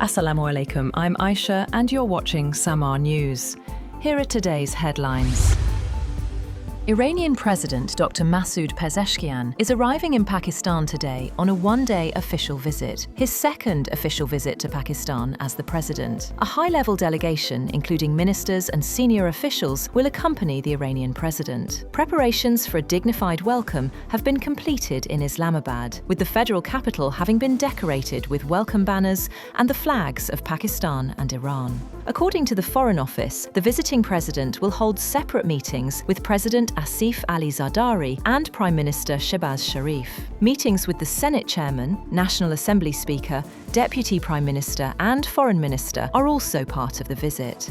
Assalamu alaikum, I'm Aisha and you're watching SAMAA News. Here are today's headlines. Iranian President Dr. Masoud Pezeshkian is arriving in Pakistan today on a one-day official visit, his second official visit to Pakistan as the president. A high-level delegation, including ministers and senior officials, will accompany the Iranian president. Preparations for a dignified welcome have been completed in Islamabad, with the federal capital having been decorated with welcome banners and the flags of Pakistan and Iran. According to the Foreign Office, the visiting president will hold separate meetings with President Asif Ali Zardari and Prime Minister Shehbaz Sharif. Meetings with the Senate Chairman, National Assembly Speaker, Deputy Prime Minister and Foreign Minister are also part of the visit.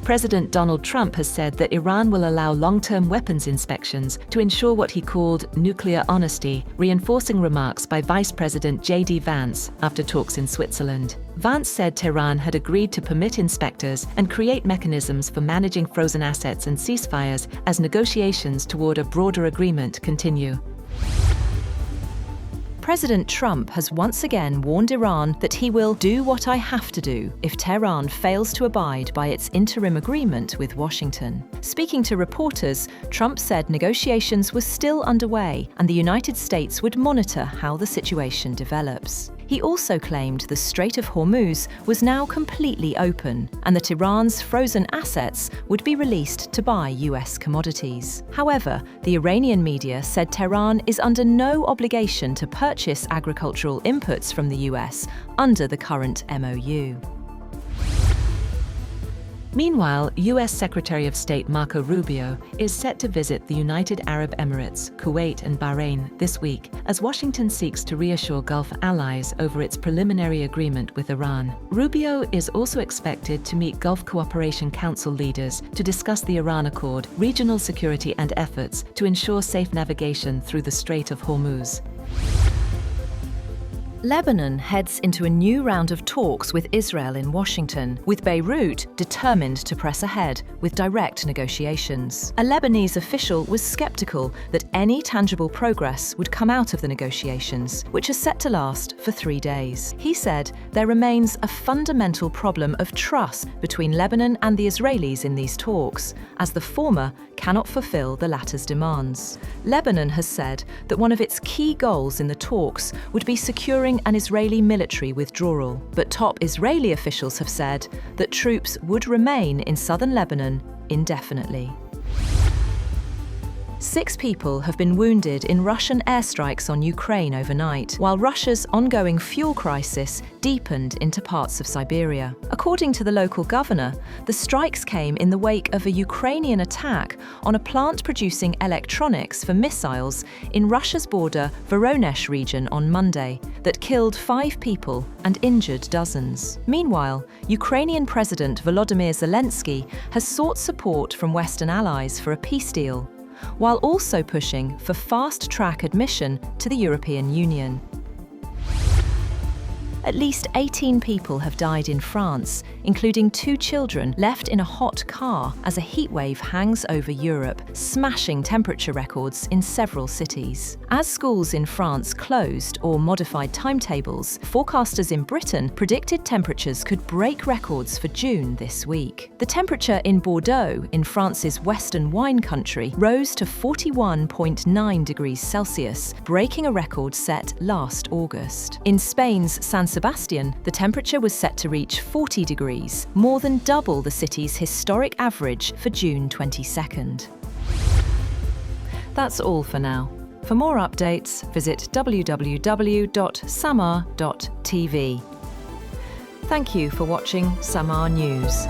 President Donald Trump has said that Iran will allow long-term weapons inspections to ensure what he called nuclear honesty, reinforcing remarks by Vice President J.D. Vance after talks in Switzerland. Vance said Tehran had agreed to permit inspectors and create mechanisms for managing frozen assets and ceasefires as negotiations toward a broader agreement continue. President Trump has once again warned Iran that he will do what I have to do if Tehran fails to abide by its interim agreement with Washington. Speaking to reporters, Trump said negotiations were still underway and the United States would monitor how the situation develops. He also claimed the Strait of Hormuz was now completely open and that Iran's frozen assets would be released to buy US commodities. However, the Iranian media said Tehran is under no obligation to purchase agricultural inputs from the US under the current MOU. Meanwhile, US Secretary of State Marco Rubio is set to visit the United Arab Emirates, Kuwait and Bahrain this week as Washington seeks to reassure Gulf allies over its preliminary agreement with Iran. Rubio is also expected to meet Gulf Cooperation Council leaders to discuss the Iran Accord, regional security and efforts to ensure safe navigation through the Strait of Hormuz. Lebanon heads into a new round of talks with Israel in Washington, with Beirut determined to press ahead with direct negotiations. A Lebanese official was skeptical that any tangible progress would come out of the negotiations, which are set to last for 3 days. He said there remains a fundamental problem of trust between Lebanon and the Israelis in these talks, as the former cannot fulfill the latter's demands. Lebanon has said that one of its key goals in the talks would be securing an Israeli military withdrawal, but top Israeli officials have said that troops would remain in southern Lebanon indefinitely. 6 people have been wounded in Russian airstrikes on Ukraine overnight, while Russia's ongoing fuel crisis deepened into parts of Siberia. According to the local governor, the strikes came in the wake of a Ukrainian attack on a plant producing electronics for missiles in Russia's border Voronezh region on Monday that killed 5 people and injured dozens. Meanwhile, Ukrainian President Volodymyr Zelensky has sought support from Western allies for a peace deal, while also pushing for fast-track admission to the European Union. At least 18 people have died in France, including 2 children left in a hot car as a heatwave hangs over Europe, smashing temperature records in several cities. As schools in France closed or modified timetables, forecasters in Britain predicted temperatures could break records for June this week. The temperature in Bordeaux, in France's western wine country, rose to 41.9 degrees Celsius, breaking a record set last August. In Spain's San Sebastian, the temperature was set to reach 40 degrees, more than double the city's historic average for June 22nd. That's all for now. For more updates, visit www.samaa.tv. Thank you for watching SAMAA News.